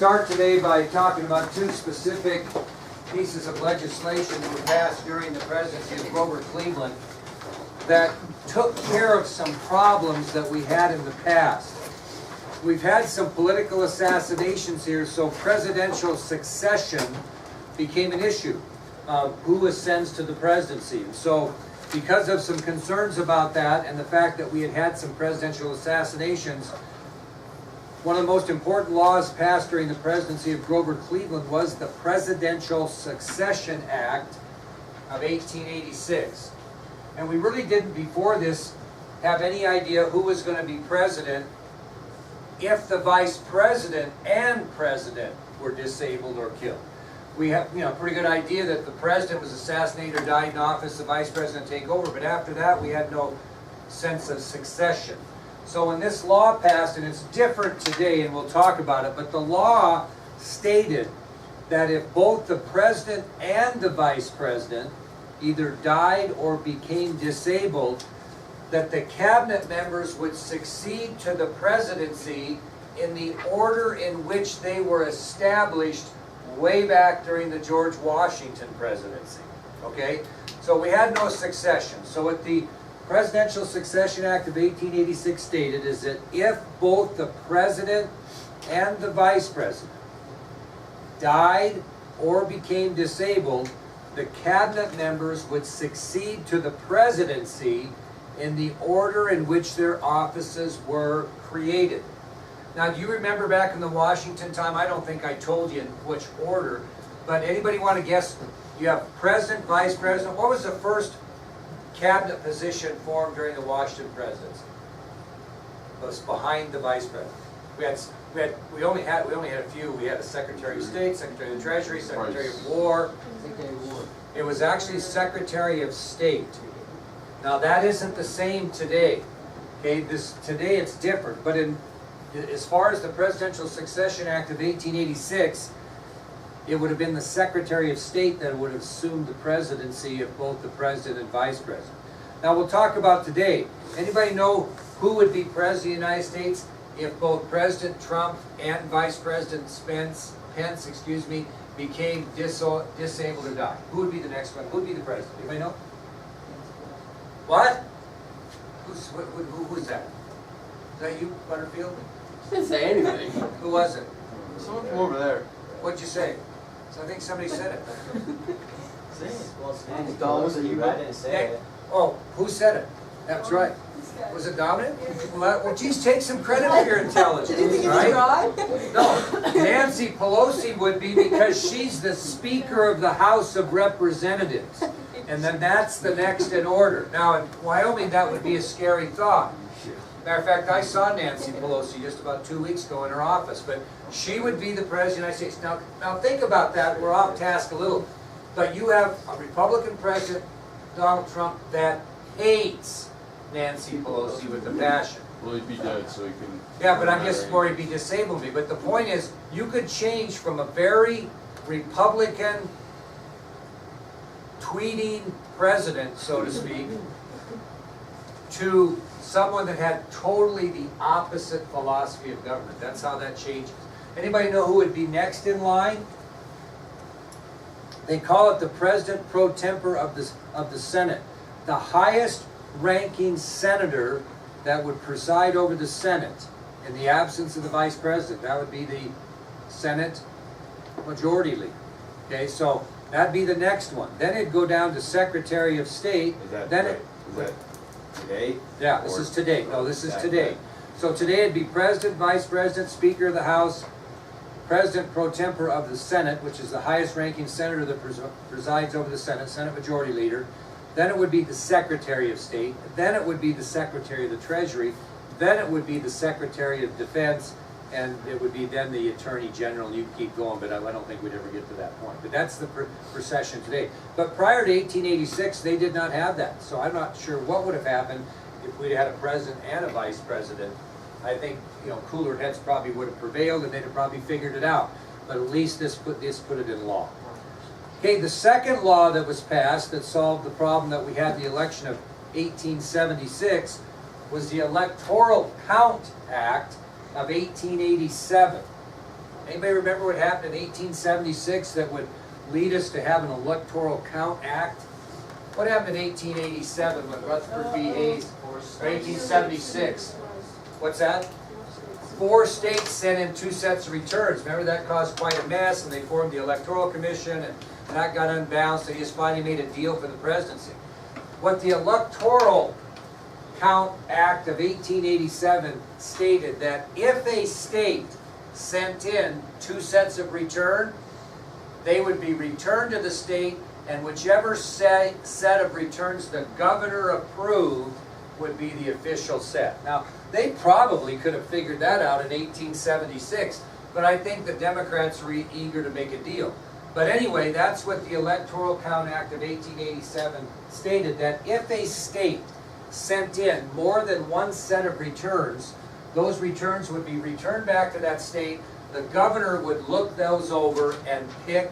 start today by talking about two specific pieces of legislation that were passed during the presidency of Grover Cleveland that took care of some problems that we had in the past. We've had some political assassinations here, so presidential succession became an issue of who ascends to the presidency. And so because of some concerns about that and the fact that we had had some presidential assassinations, one of the most important laws passed during the presidency of Grover Cleveland was the Presidential Succession Act of 1886. And we really didn't, before this, have any idea who was going to be president if the vice president and president were disabled or killed. We have, a pretty good idea that the president was assassinated or died in office, the vice president take over, but after that we had no sense of succession. So when this law passed, and it's different today, and we'll talk about it, but the law stated that if both the president and the vice president either died or became disabled, that the cabinet members would succeed to the presidency in the order in which they were established way back during the George Washington presidency. Okay? So we had no succession. So what the Presidential Succession Act of 1886 stated is that if both the president and the vice president died or became disabled, the cabinet members would succeed to the presidency in the order in which their offices were created. Now, do you remember back in the Washington time, I don't think I told you in which order, but anybody want to guess? You have president, vice president. What was the first cabinet position formed during the Washington presidency? It was behind the vice president. We only had a few. We had a Secretary of State, Secretary of the Treasury, Secretary of War. It was actually Secretary of State. Now that isn't the same today. Okay, today it's different. But as far as the Presidential Succession Act of 1886, it would have been the Secretary of State that would have assumed the presidency of both the president and vice president. Now we'll talk about today. Anybody know who would be president of the United States if both President Trump and Vice President Pence, became disabled or died? Who would be the next one? Who would be the president? Anybody know? What? Who's that? Is that you, Butterfield? I didn't say anything. Who was it? Someone from over there. What'd you say? So I think somebody said it. Say it. Well, it's Nancy Pelosi, I didn't say it. Oh, who said it? That's right. Was it Dominic? Well, geez, take some credit for your intelligence, right? No, Nancy Pelosi would be because she's the Speaker of the House of Representatives. And then that's the next in order. Now, in Wyoming, that would be a scary thought. Matter of fact, I saw Nancy Pelosi just about 2 weeks ago in her office, but she would be the President of the United States. Now think about that. We're off task a little. But you have a Republican President, Donald Trump, that hates Nancy Pelosi with a passion. Well, he'd be dead, so he can... Yeah, but I'm just worried he'd be disabled me. But the point is, you could change from a very Republican, tweeting president, so to speak, to someone that had totally the opposite philosophy of government. That's how that changes. Anybody know who would be next in line? They call it the President Pro Tempore of the Senate. The highest ranking senator that would preside over the Senate in the absence of the Vice President. That would be the Senate Majority Leader. Okay, so that'd be the next one. Then it'd go down to Secretary of State. Is that today? Yeah, this is today. No, this is today. So today it'd be President, Vice President, Speaker of the House, President Pro Tempore of the Senate, which is the highest ranking senator that presides over the Senate, Senate Majority Leader. Then it would be the Secretary of State. Then it would be the Secretary of the Treasury. Then it would be the Secretary of Defense. And it would be then the Attorney General. You can keep going, but I don't think we'd ever get to that point. But that's the procession today. But prior to 1886, they did not have that. So I'm not sure what would have happened if we'd had a president and a vice president. I think cooler heads probably would have prevailed, and they'd have probably figured it out. But at least this put it in law. Okay, the second law that was passed that solved the problem that we had in the election of 1876 was the Electoral Count Act of 1887. Anybody remember what happened in 1876 that would lead us to have an Electoral Count Act? What happened in 1887 when Rutherford B. Hayes, or 1876? What's that? 4 states sent in 2 sets of returns. Remember, that caused quite a mess, and they formed the Electoral Commission, and that got unbalanced. They just finally made a deal for the presidency. What the Electoral Count Act of 1887 stated that if a state sent in 2 sets of return, they would be returned to the state, and whichever set of returns the governor approved would be the official set. Now, they probably could have figured that out in 1876, but I think the Democrats were eager to make a deal. But anyway, that's what the Electoral Count Act of 1887 stated, that if a state sent in more than 1 set of returns, those returns would be returned back to that state. The governor would look those over and pick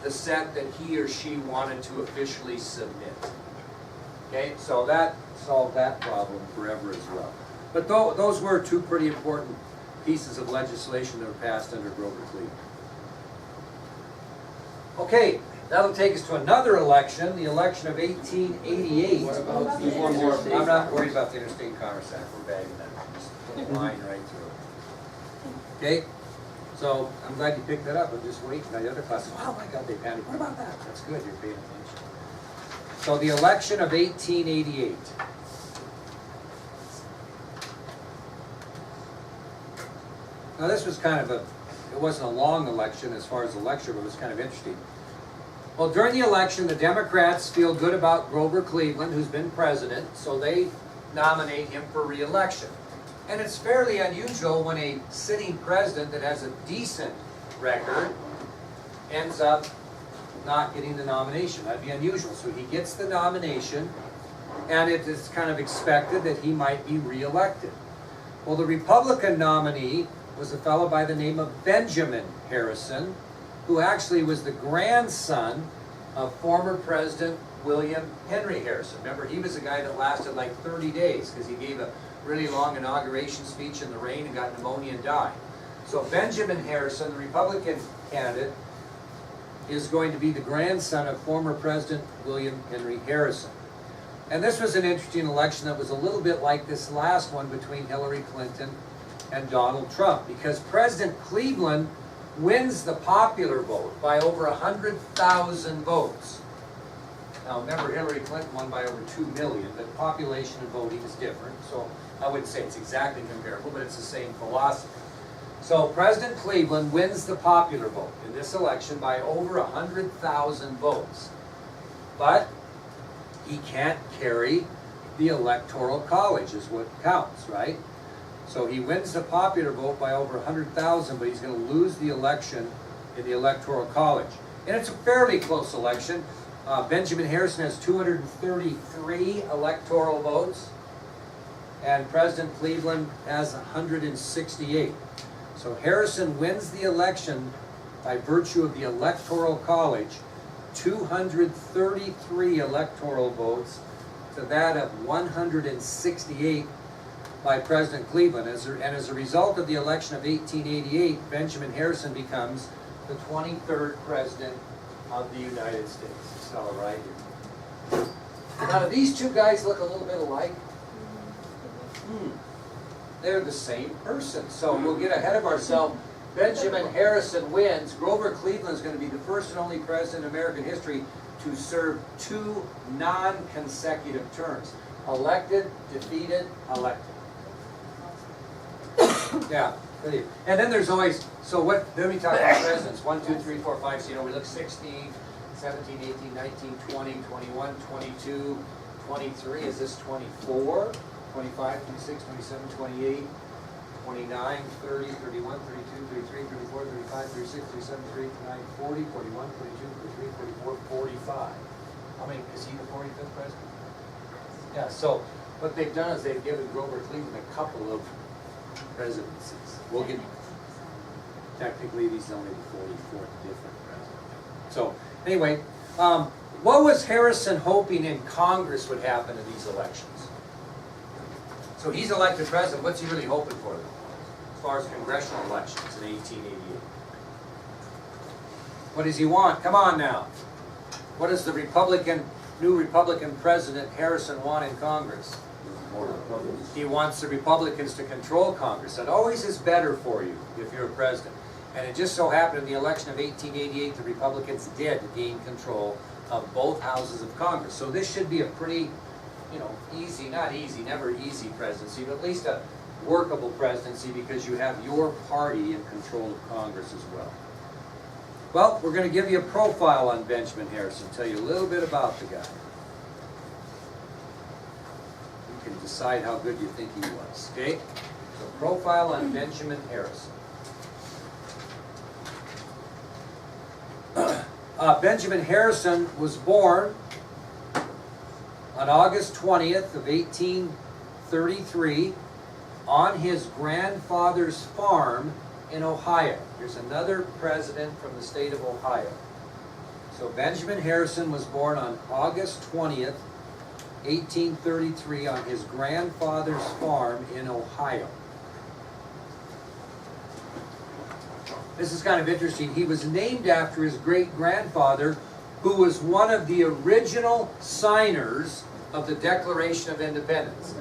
the set that he or she wanted to officially submit. Okay, so that solved that problem forever as well. But those were 2 pretty important pieces of legislation that were passed under Grover Cleveland. Okay, that'll take us to another election, the election of 1888. What about There's one more. I'm not worried about the Interstate Commerce Act, we're bagging that. Just put a line right through it. Okay, so I'm glad you picked that up. I'm just waiting. The other classes, oh my God, they panicked. What about that? That's good, you're paying attention. So the election of 1888. Now this was kind of it wasn't a long election as far as the lecture, but it was kind of interesting. Well, during the election, the Democrats feel good about Grover Cleveland, who's been president, so they nominate him for re-election. And it's fairly unusual when a sitting president that has a decent record ends up not getting the nomination. That'd be unusual. So he gets the nomination, and it is kind of expected that he might be re-elected. Well, the Republican nominee was a fellow by the name of Benjamin Harrison, who actually was the grandson of former President William Henry Harrison. Remember, he was a guy that lasted like 30 days because he gave a really long inauguration speech in the rain and got pneumonia and died. So Benjamin Harrison, the Republican candidate, is going to be the grandson of former President William Henry Harrison. And this was an interesting election that was a little bit like this last one between Hillary Clinton and Donald Trump, because President Cleveland wins the popular vote by over 100,000 votes. Now remember, Hillary Clinton won by over 2 million, but population and voting is different, so I wouldn't say it's exactly comparable, but it's the same philosophy. So President Cleveland wins the popular vote in this election by over 100,000 votes. But he can't carry the Electoral College is what counts, right? So he wins the popular vote by over 100,000, but he's going to lose the election in the Electoral College. And it's a fairly close election. Benjamin Harrison has 233 electoral votes, and President Cleveland has 168. So Harrison wins the election by virtue of the Electoral College, 233 electoral votes to that of 168 by President Cleveland. And as a result of the election of 1888, Benjamin Harrison becomes the 23rd President of the United States. It's all right here. Now, do these 2 guys look a little bit alike? They're the same person. So we'll get ahead of ourselves. Benjamin Harrison wins. Grover Cleveland is going to be the first and only president in American history to serve 2 non-consecutive terms. Elected, defeated, elected. Yeah. And then there's always, so what, then we talk about presidents. 1, 2, 3, 4, 5, so you know, we look 16, 17, 18, 19, 20, 21, 22, 23. Is this 24? 25, 26, 27, 28, 29, 30, 31, 32, 33, 34, 35, 36, 37, 39, 40, 41, 42, 43, 44, 45. How many, is he the 45th president? Yeah, so what they've done is they've given Grover Cleveland a couple of presidencies. We'll get, technically he's only the 44th different president. So anyway, what was Harrison hoping in Congress would happen in these elections? So he's elected president. What's he really hoping for, as far as congressional elections in 1888? What does he want? Come on now. What does the new Republican President Harrison want in Congress? He wants the Republicans to control Congress. That always is better for you if you're a president. And it just so happened in the election of 1888, the Republicans did gain control of both houses of Congress. So this should be a pretty, easy, not easy, never easy presidency, but at least a workable presidency because you have your party in control of Congress as well. Well, we're going to give you a profile on Benjamin Harrison, tell you a little bit about the guy. You can decide how good you think he was, okay? So profile on Benjamin Harrison. Benjamin Harrison was born on August 20th of 1833 on his grandfather's farm in Ohio. Here's another president from the state of Ohio. So Benjamin Harrison was born on August 20th, 1833 on his grandfather's farm in Ohio. This is kind of interesting. He was named after his great-grandfather, who was one of the original signers of the Declaration of Independence.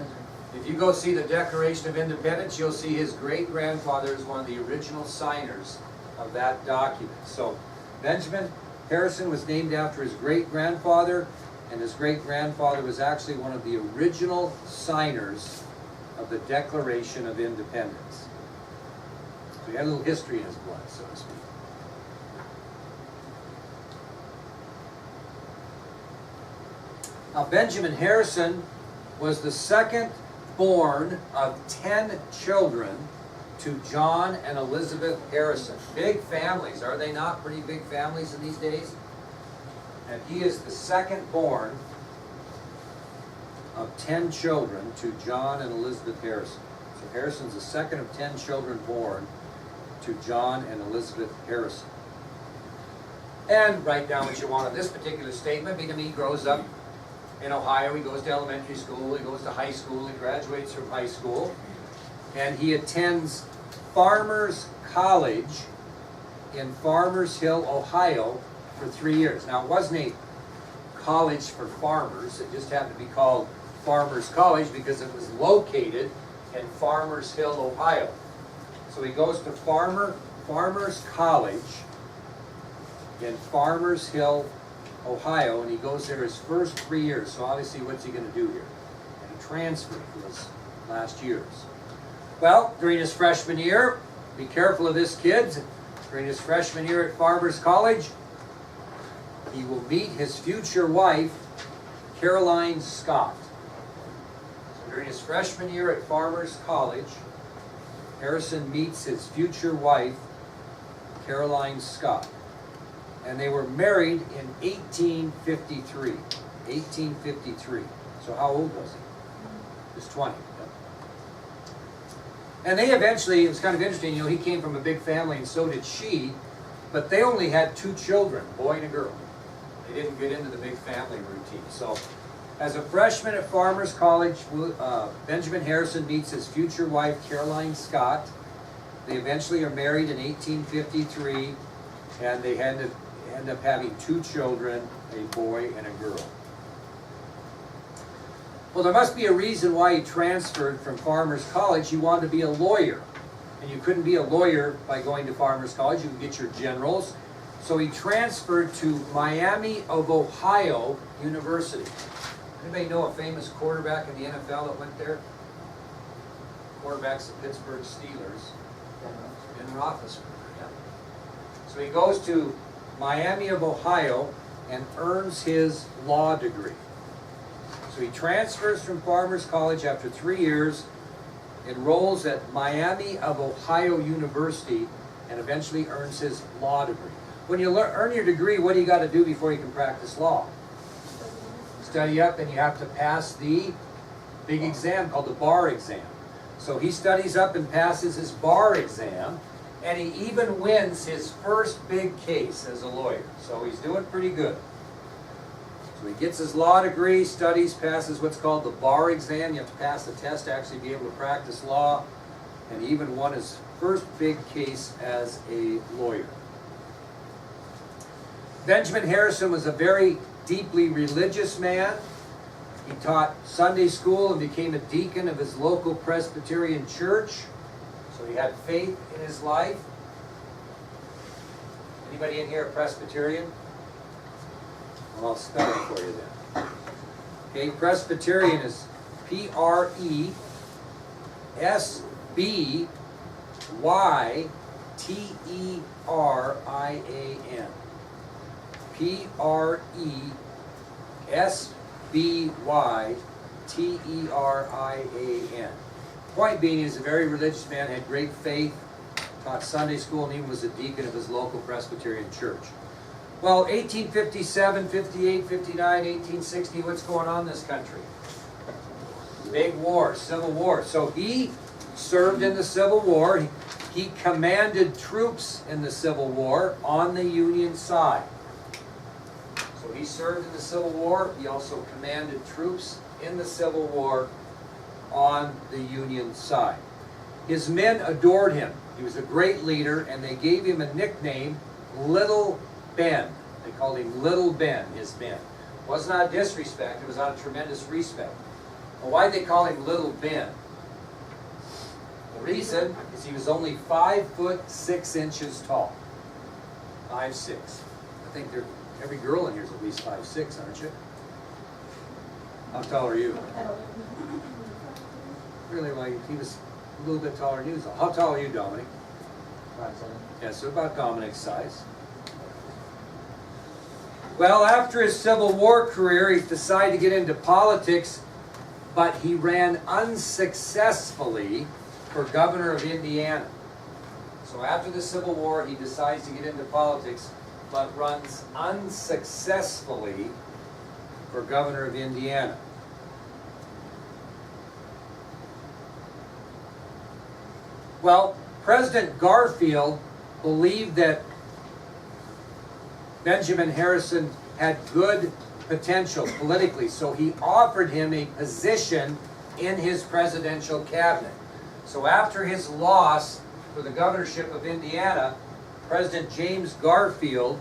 If you go see the Declaration of Independence, you'll see his great-grandfather is one of the original signers of that document. So Benjamin Harrison was named after his great-grandfather, and his great-grandfather was actually one of the original signers of the Declaration of Independence. So he had a little history in his blood, so to speak. Now, Benjamin Harrison was the second born of 10 children to John and Elizabeth Harrison. Big families, are they not? Pretty big families in these days? And he is the second born of 10 children to John and Elizabeth Harrison. So Harrison's the second of 10 children born to John and Elizabeth Harrison. And write down what you want on this particular statement. He grows up in Ohio. He goes to elementary school, he goes to high school, he graduates from high school, and he attends Farmers College in Farmers Hill, Ohio for 3 years. Now, it wasn't a college for farmers, it just happened to be called Farmers College because it was located in Farmers Hill, Ohio. So he goes to Farmers College in Farmers Hill, Ohio, and he goes there his first 3 years. So obviously, what's he going to do here? And he transferred for his last years. Well, during his freshman year, be careful of this, kids. During his freshman year at Farmers College, he will meet his future wife, Caroline Scott. So during his freshman year at Farmers College, Harrison meets his future wife, Caroline Scott. And they were married in 1853. 1853. So how old was he? He was 20. And they eventually, it was kind of interesting, he came from a big family and so did she, but they only had 2 children, a boy and a girl. They didn't get into the big family routine. So as a freshman at Farmers College, Benjamin Harrison meets his future wife, Caroline Scott. They eventually are married in 1853, and they end up having 2 children, a boy and a girl. Well, there must be a reason why he transferred from Farmers College. He wanted to be a lawyer, and you couldn't be a lawyer by going to Farmers College. You could get your generals. So he transferred to Miami of Ohio University. Anybody know a famous quarterback in the NFL that went there? Quarterback's the Pittsburgh Steelers. Ben Roethlisberger, yeah. So he goes to Miami of Ohio and earns his law degree. So he transfers from Farmers College after 3 years, enrolls at Miami of Ohio University, and eventually earns his law degree. When you earn your degree, what do you got to do before you can practice law? Study up, and you have to pass the big exam called the bar exam. So he studies up and passes his bar exam, and he even wins his first big case as a lawyer. So he's doing pretty good. So he gets his law degree, studies, passes what's called the bar exam. You have to pass the test to actually be able to practice law. And he even won his first big case as a lawyer. Benjamin Harrison was a very deeply religious man. He taught Sunday school and became a deacon of his local Presbyterian church. So he had faith in his life. Anybody in here a Presbyterian? Well, I'll spell it for you then. Okay, Presbyterian is Presbyterian. Presbyterian. Point being, he's a very religious man, had great faith, taught Sunday school, and even was a deacon of his local Presbyterian church. Well, 1857, 58, 59, 1860, what's going on in this country? Big war, Civil War. So he served in the Civil War. He commanded troops in the Civil War on the Union side. So he served in the Civil War. He also commanded troops in the Civil War on the Union side. His men adored him. He was a great leader, and they gave him a nickname, Little Ben. They called him Little Ben, his men. It wasn't out of disrespect, it was out of tremendous respect. Well, why did they call him Little Ben? The reason is he was only 5'6" tall. 5'6". I think every girl in here is at least 5'6", aren't you? How tall are you? Really, well, he was a little bit taller than you. How tall are you, Dominic? 5'7". Yeah, so about Dominic's size. Well, after his Civil War career, he decided to get into politics, but he ran unsuccessfully for governor of Indiana. So after the Civil War, he decides to get into politics, but runs unsuccessfully for governor of Indiana. Well, President Garfield believed that Benjamin Harrison had good potential politically, so he offered him a position in his presidential cabinet. So after his loss for the governorship of Indiana, President James Garfield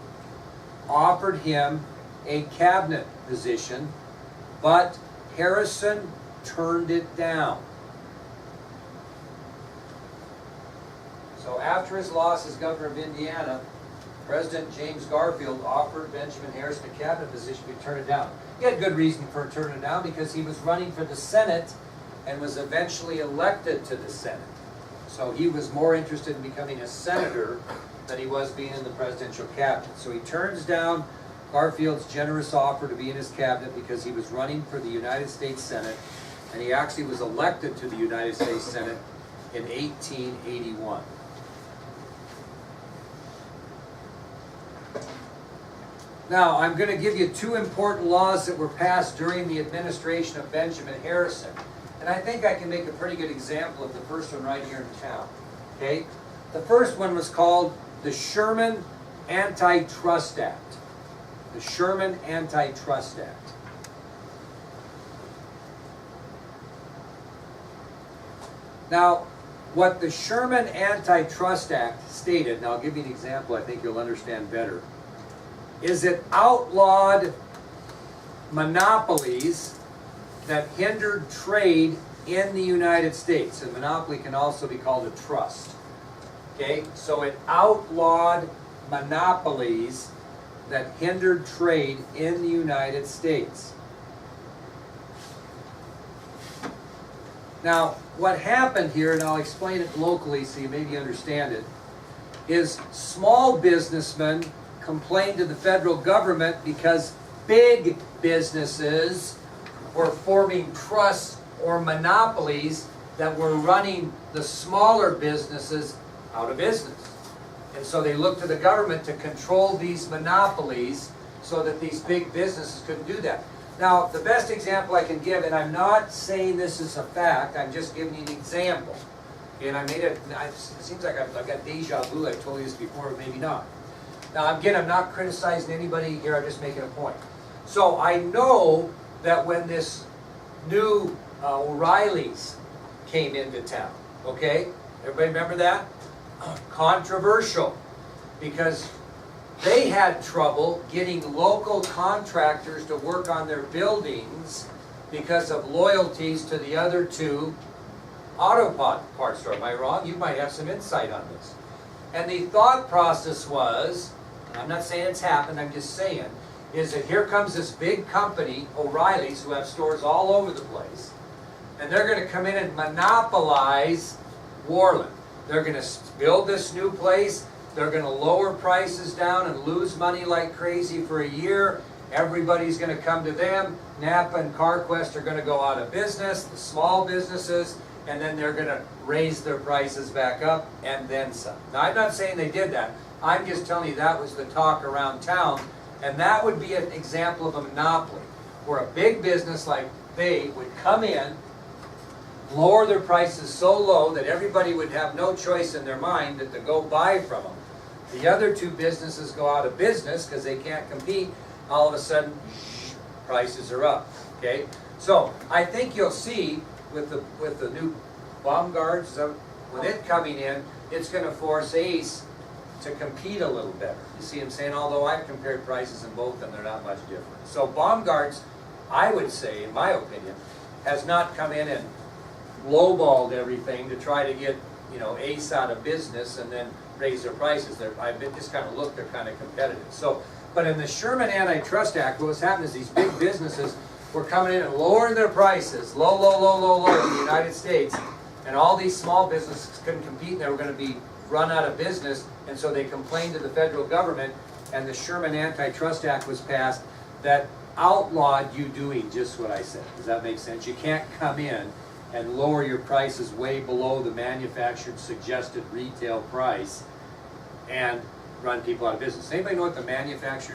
offered him a cabinet position, but Harrison turned it down. So after his loss as governor of Indiana, President James Garfield offered Benjamin Harrison a cabinet position, but he turned it down. He had good reason for turning it down because he was running for the Senate and was eventually elected to the Senate. So he was more interested in becoming a senator than he was being in the presidential cabinet. So he turns down Garfield's generous offer to be in his cabinet because he was running for the United States Senate, and he actually was elected to the United States Senate in 1881. Now, I'm going to give you two important laws that were passed during the administration of Benjamin Harrison. And I think I can make a pretty good example of the first one right here in town. Okay? The first one was called the Sherman Antitrust Act. The Sherman Antitrust Act. Now, what the Sherman Antitrust Act stated, and I'll give you an example I think you'll understand better, is it outlawed monopolies that hindered trade in the United States. And monopoly can also be called a trust. Okay, so it outlawed monopolies that hindered trade in the United States. Now, what happened here, and I'll explain it locally so you maybe understand it, is small businessmen complained to the federal government because big businesses were forming trusts or monopolies that were running the smaller businesses out of business. And so they looked to the government to control these monopolies so that these big businesses couldn't do that. Now, the best example I can give, and I'm not saying this is a fact, I'm just giving you an example. And I made it seems like I've got deja vu, I've told you this before, but maybe not. Now, again, I'm not criticizing anybody here, I'm just making a point. So I know that when this new O'Reilly's came into town, okay? Everybody remember that? Controversial, because they had trouble getting local contractors to work on their buildings because of loyalties to the other two auto parts store. Am I wrong? You might have some insight on this. And the thought process was, and I'm not saying it's happened, I'm just saying, is that here comes this big company, O'Reilly's, who have stores all over the place, and they're going to come in and monopolize Worland. They're going to build this new place, they're going to lower prices down and lose money like crazy for a year. Everybody's going to come to them. Napa and CarQuest are going to go out of business, the small businesses, and then they're going to raise their prices back up and then some. Now, I'm not saying they did that. I'm just telling you that was the talk around town, and that would be an example of a monopoly, where a big business like they would come in, lower their prices so low that everybody would have no choice in their mind but to go buy from them. The other two businesses go out of business because they can't compete. All of a sudden, prices are up. Okay, so I think you'll see with the new bomb guards, when it coming in, it's going to force Ace to compete a little better. You see what I'm saying? Although I've compared prices in both and they're not much different. So bomb guards, I would say, in my opinion, has not come in and lowballed everything to try to get, you know, Ace out of business and then raise their prices. I've just kind of looked, they're kind of competitive. So, but in the Sherman Antitrust Act, what's happened is these big businesses were coming in and lowering their prices, low in the United States, and all these small businesses couldn't compete and they were going to be run out of business, and so they complained to the federal government, and the Sherman Antitrust Act was passed that outlawed you doing just what I said. Does that make sense? You can't come in and lower your prices way below the manufactured suggested retail price and run people out of business. Anybody know what the manufactured